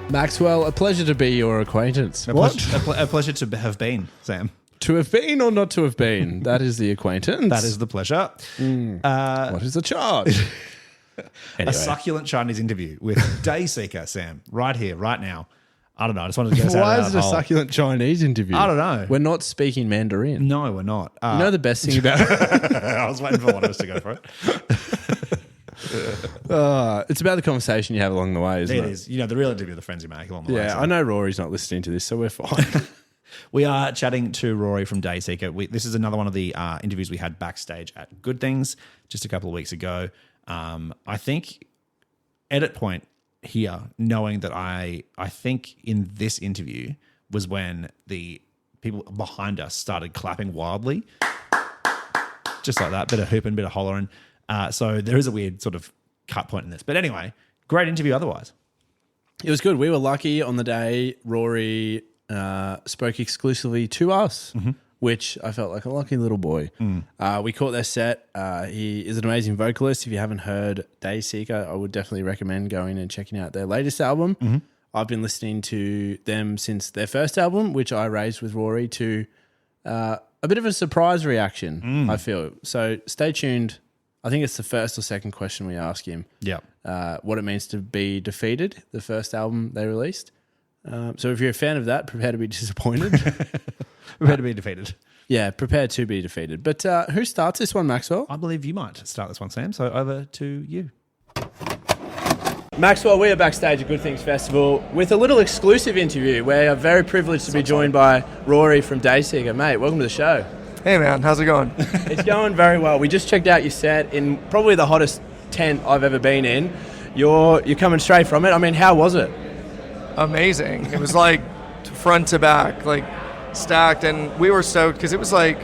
Maxwell, a pleasure to be your acquaintance. A pleasure to have been, Sam. To have been or not to have been? That is the acquaintance. That is the pleasure. What is the charge? Anyway. A succulent Chinese interview with Dayseeker, Sam, right here, right now. I don't know. I just wanted to get us out Why of is that it a hole. succulent Chinese interview? I don't know. We're not speaking Mandarin. No, we're not. You know the best thing about I was waiting for one of us to go for it. it's about the conversation you have along the way, isn't it? It is. You know, the real interview, the friends you make along the way. Yeah, I know Rory's not listening to this, so we're fine. We are chatting to Rory from Dayseeker. This is another one of the interviews we had backstage at Good Things just a couple of weeks ago. I think edit point here, knowing that I think in this interview was when the people behind us started clapping wildly. Just like that, bit of hooping, bit of hollering. So there is a weird sort of cut point in this. But anyway, great interview otherwise. It was good. We were lucky on the day Rory spoke exclusively to us, which I felt like a lucky little boy. We caught their set. He is an amazing vocalist. If you haven't heard Dayseeker, I would definitely recommend going and checking out their latest album. I've been listening to them since their first album, which I raised with Rory, to a bit of a surprise reaction, I feel. So stay tuned. I think it's the first or second question we ask him. Yeah. What it means to be defeated, the first album they released. So if you're a fan of that, prepare to be disappointed. Prepare to be defeated. Yeah, prepare to be defeated. But who starts this one, Maxwell? I believe you might start this one, Sam. So over to you. Maxwell, we are backstage at Good Things Festival with a little exclusive interview. We are very privileged to be joined by Rory from Dayseeker. Mate, welcome to the show. Hey man, how's it going? It's going very well. We just checked out your set in probably the hottest tent I've ever been in. You're coming straight from it. I mean, how was it? Amazing. It was like front to back, like stacked, and we were stoked because it was like,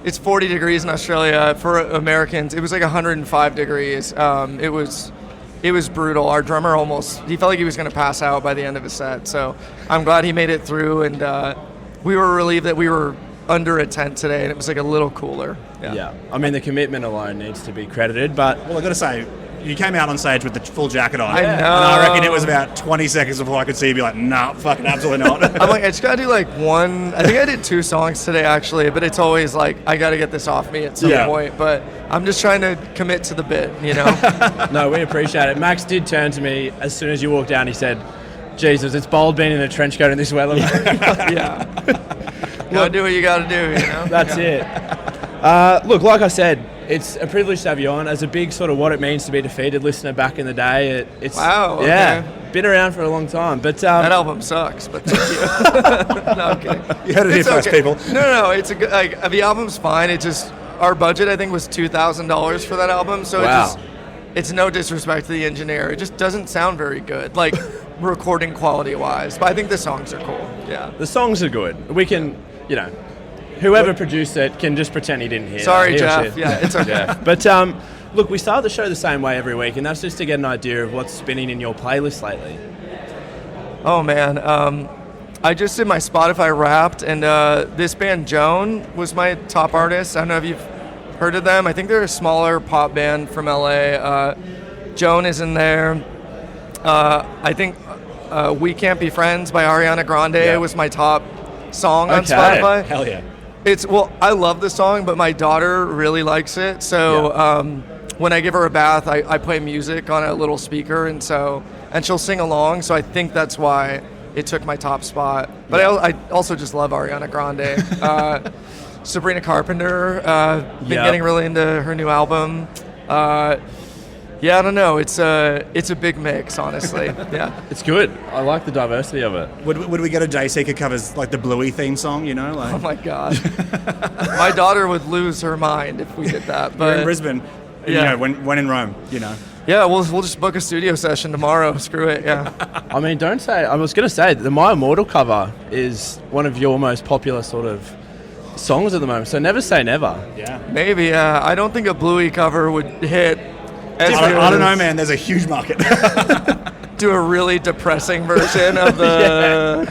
it's 40 degrees in Australia. For Americans, it was like 105 degrees. It was brutal. Our drummer he felt like he was going to pass out by the end of his set. So I'm glad he made it through, and we were relieved that we were under a tent today, and it was like a little cooler. Yeah. I mean, the commitment alone needs to be credited, but... Well, I've got to say, you came out on stage with the full jacket on. I know. And I reckon it was about 20 seconds before I could see you be like, nah, fucking absolutely not. I'm like, I just got to do like one. I think I did 2 songs today, actually, but it's always like, I got to get this off me at some point. But I'm just trying to commit to the bit, you know? No, we appreciate it. Max did turn to me as soon as you walked down. He said, Jesus, it's bold being in a trench coat in this weather. Yeah. Gotta do what you gotta do, you know? That's it. Look, like I said, it's a privilege to have you on. As a big sort of what it means to be defeated listener back in the day, it's wow, yeah, been around for a long time. But that album sucks. But thank you. No, I'm kidding. You heard it here first, people. No, it's a good. Like the album's fine. It just our budget I think was $2,000 for that album, so it's no disrespect to the engineer. It just doesn't sound very good, like recording quality wise. But I think the songs are cool. Yeah, the songs are good. We can, whoever produced it can just pretend he didn't hear. Sorry, that. Jeff. Yeah, it's okay. Yeah. But look, we start the show the same way every week, and that's just to get an idea of what's spinning in your playlist lately. Oh man, I just did my Spotify Wrapped, and this band Joan was my top artist. I don't know if you've heard of them. I think they're a smaller pop band from LA. Joan is in there. I think We Can't Be Friends by Ariana Grande was my top song on Spotify. Hell yeah. I love the song, but my daughter really likes it. So when I give her a bath, I play music on a little speaker, and she'll sing along. So I think that's why it took my top spot. But I also just love Ariana Grande. Sabrina Carpenter, been getting really into her new album. Yeah, I don't know. It's a big mix, honestly. Yeah, it's good. I like the diversity of it. Would we get a Dayseeker covers like the Bluey theme song? Like? Oh my god, my daughter would lose her mind if we did that. But you're in Brisbane, when in Rome, Yeah, we'll just book a studio session tomorrow. Screw it. Yeah. I mean, don't say. I was going to say the My Immortal cover is one of your most popular sort of songs at the moment. So never say never. Yeah. Maybe. I don't think a Bluey cover would hit. I don't know, man. There's a huge market. Do a really depressing version of the.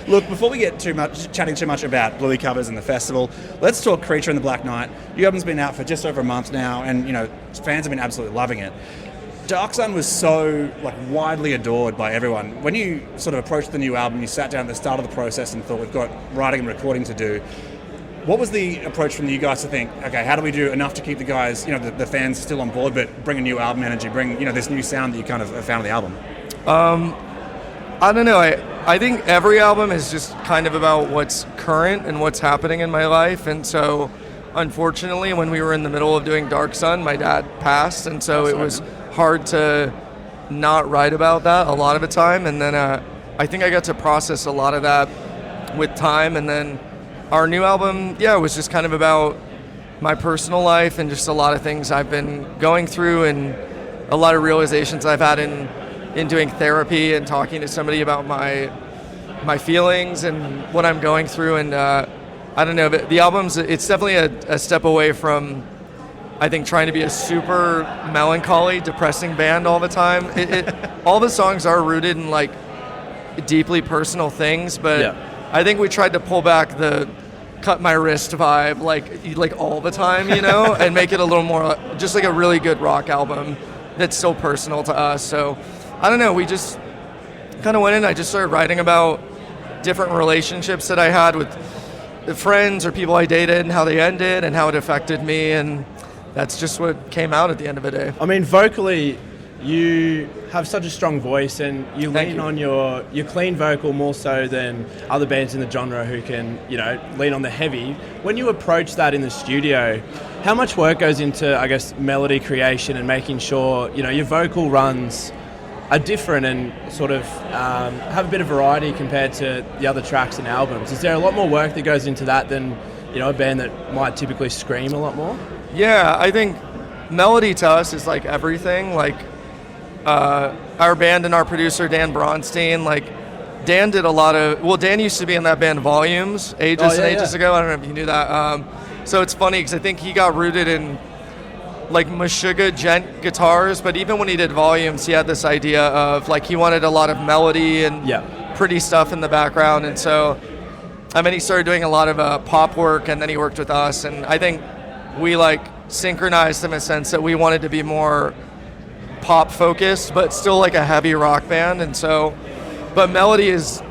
Look, before we get chatting too much about Bluey covers and the festival, let's talk Creature in the Black Night. Your album's been out for just over a month now, and fans have been absolutely loving it. Dark Sun was so like widely adored by everyone. When you sort of approached the new album, you sat down at the start of the process and thought, we've got writing and recording to do. What was the approach from you guys to think, okay, how do we do enough to keep the guys, the fans still on board, but bring a new album energy, bring, this new sound that you kind of found on the album? I don't know. I think every album is just kind of about what's current and what's happening in my life. And so, unfortunately, when we were in the middle of doing Dark Sun, my dad passed. And so it was hard to not write about that a lot of the time. And then I think I got to process a lot of that with time. And then our new album, was just kind of about my personal life and just a lot of things I've been going through and a lot of realizations I've had in doing therapy and talking to somebody about my feelings and what I'm going through. And I don't know, but the album's, it's definitely a step away from, I think, trying to be a super melancholy, depressing band all the time. All the songs are rooted in like deeply personal things, but I think we tried to pull back the cut my wrist vibe like all the time, and make it a little more just like a really good rock album that's so personal to us. So I don't know, we just kind of went in, I just started writing about different relationships that I had with the friends or people I dated and how they ended and how it affected me, and that's just what came out at the end of the day. I mean, vocally, you have such a strong voice and you lean on your clean vocal more so than other bands in the genre who can, lean on the heavy. When you approach that in the studio, how much work goes into, I guess, melody creation and making sure, your vocal runs are different and sort of have a bit of variety compared to the other tracks and albums? Is there a lot more work that goes into that than, a band that might typically scream a lot more? Yeah, I think melody to us is like everything. Like our band and our producer, Dan Bronstein, Dan did a lot of, Dan used to be in that band Volumes ages ago. I don't know if you knew that. So it's funny because I think he got rooted in like Meshuggah djent guitars, but even when he did Volumes, he had this idea of he wanted a lot of melody and pretty stuff in the background. And so, he started doing a lot of pop work, and then he worked with us. And I think we synchronized in a sense that we wanted to be more pop focused, but still like a heavy rock band. And so, but melody is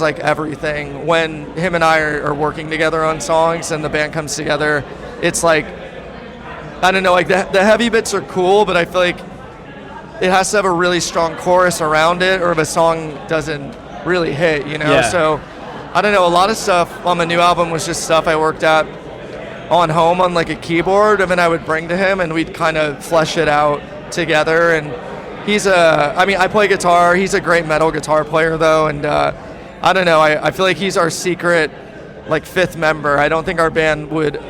like everything. When him and I are working together on songs and the band comes together, it's like, I don't know, the heavy bits are cool, but I feel like it has to have a really strong chorus around it, or if a song doesn't really hit, So I don't know, a lot of stuff on the new album was just stuff I worked at on home on a keyboard, and then I would bring to him and we'd kind of flesh it out together. And I play guitar, he's a great metal guitar player though, and I don't know, I feel like he's our secret fifth member. I don't think our band would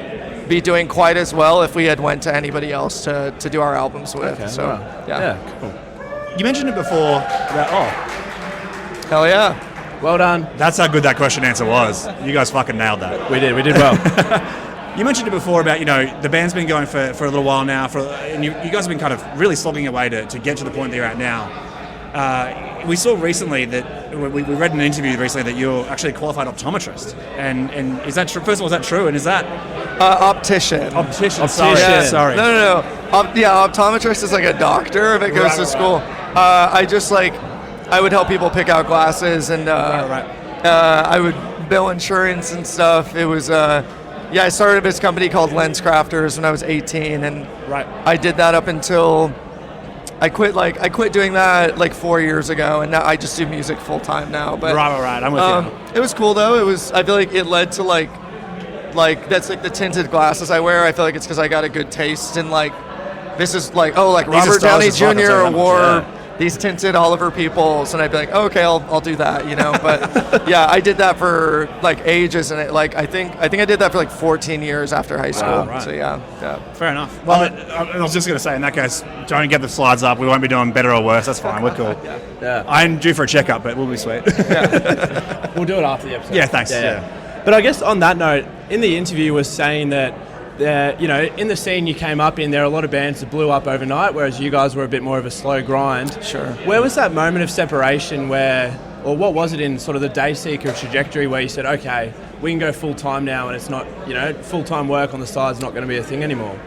be doing quite as well if we had went to anybody else to do our albums with. Okay, so wow. Yeah, cool. You mentioned it before about, hell yeah. Well done. That's how good that question answer was. You guys fucking nailed that. We did well. You mentioned it before about, the band's been going for a little while now, and you guys have been kind of really slogging away to get to the point that you're at now. We saw recently that, we read in an interview recently that you're actually a qualified optometrist. And is that true? First of all, is that true? And is that... Optician. Optician, sorry. No. Optometrist is like a doctor if it goes to school. I would help people pick out glasses, and I would bill insurance and stuff. It was... I started this company called Lens Crafters when I was 18, and I did that up until I quit doing that 4 years ago, and now I just do music full time now. But right, I'm with you. It was cool though. I feel like it led to that's the tinted glasses I wear. I feel like it's because I got a good taste in this is Robert Downey Jr. wore these tinted Oliver Peoples, and I'd be like, okay, I'll do that, But I did that for ages, and I think I did that for 14 years after high school. Wow, right. So yeah. Fair enough. Well, I was just going to say, in that case, don't get the slides up. We won't be doing better or worse. That's fine. We're cool. Yeah. I'm due for a checkup, but we'll be sweet. We'll do it after the episode. Yeah, thanks. But I guess on that note, in the interview was saying that in the scene you came up in, there are a lot of bands that blew up overnight, whereas you guys were a bit more of a slow grind. Sure. Where was that moment of separation or what was it in sort of the Dayseeker trajectory where you said, okay, we can go full time now and it's not, full time work on the side is not going to be a thing anymore?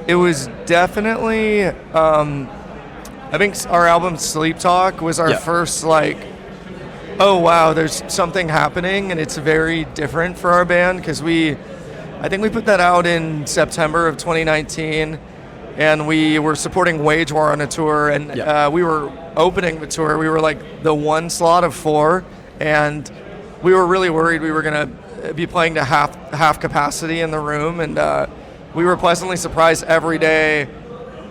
It was definitely I think our album Sleep Talk was our first like, oh wow, there's something happening and it's very different for our band because I think we put that out in September of 2019 and we were supporting Wage War on a tour and we were opening the tour. We were like the one slot of 4 and we were really worried we were going to be playing to half capacity in the room and we were pleasantly surprised every day.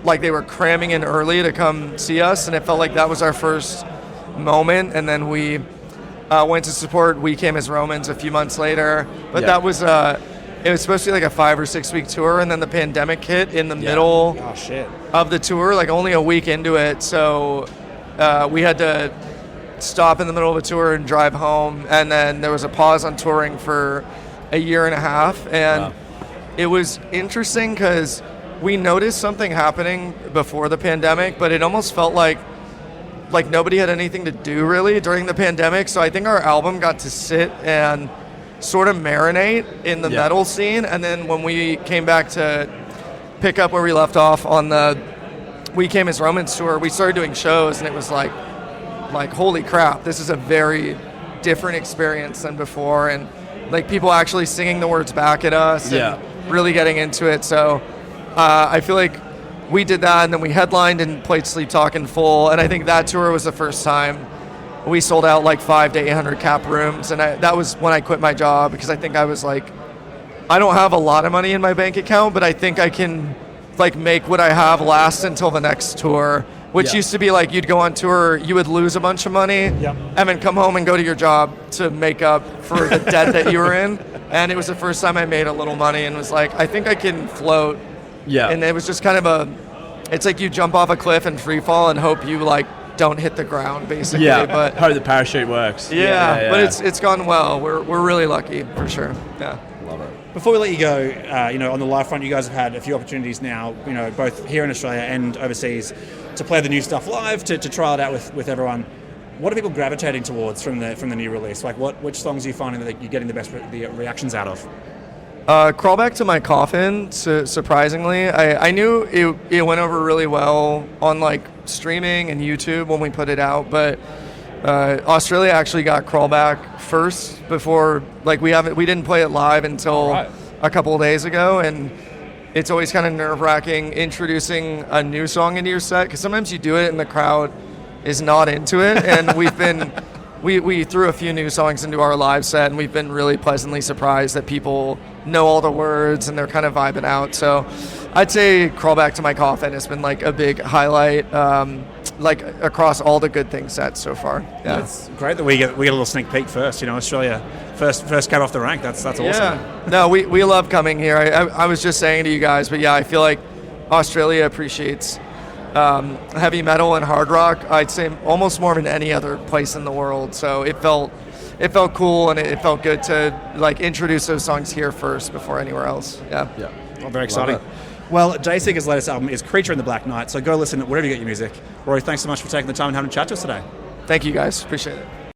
Like they were cramming in early to come see us, and it felt like that was our first moment. And then we went to support We Came as Romans a few months later. But that was it was supposed to be like a 5 or 6 week tour, and then the pandemic hit in the middle of the tour, like only a week into it. So we had to stop in the middle of the tour and drive home, and then there was a pause on touring for a year and a half, and it was interesting because we noticed something happening before the pandemic, but it almost felt like nobody had anything to do really during the pandemic. So I think our album got to sit and sort of marinate in the metal scene. And then when we came back to pick up where we left off on the We Came as Romans tour, we started doing shows and it was like holy crap, this is a very different experience than before. And like people actually singing the words back at us and really getting into it. So I feel like we did that, and then we headlined and played Sleep Talk in full, and I think that tour was the first time we sold out like 500 to 800 cap rooms, and that was when I quit my job because I think I was like, I don't have a lot of money in my bank account, but I think I can like make what I have last until the next tour, which used to be like you'd go on tour, you would lose a bunch of money, and then come home and go to your job to make up for the debt that you were in, and it was the first time I made a little money and was like, I think I can float. Yeah. And it was just kind of it's like you jump off a cliff and free fall and hope you like don't hit the ground basically. Yeah, but hope the parachute works. Yeah, but it's gone well. We're really lucky for sure. Yeah. Love it. Before we let you go, on the live front, you guys have had a few opportunities now, both here in Australia and overseas, to play the new stuff live, to try it out with everyone. What are people gravitating towards from the new release? Like, which songs are you finding that you're getting the best reactions out of? Crawl Back to My Coffin, surprisingly. I knew it went over really well on like streaming and YouTube when we put it out, but Australia actually got Crawl Back first before, like we didn't play it live until a couple of days ago, and it's always kind of nerve-wracking introducing a new song into your set, because sometimes you do it and the crowd is not into it, and we threw a few new songs into our live set, and we've been really pleasantly surprised that people know all the words and they're kind of vibing out. So I'd say Crawl Back to My Coffin has been like a big highlight, like across all the Good Things sets so far. Yeah, it's great that we get a little sneak peek first. Australia first came off the rank. That's awesome. Yeah, no, we love coming here. I was just saying to you guys, but yeah, I feel like Australia appreciates heavy metal and hard rock, I'd say almost more than any other place in the world. So it felt cool, and it felt good to like introduce those songs here first before anywhere else. Yeah. Well, very exciting. Well, Dayseeker's latest album is Creature in the Black Night, so go listen wherever you get your music. Rory, thanks so much for taking the time and having a chat to us today. Thank you guys, appreciate it.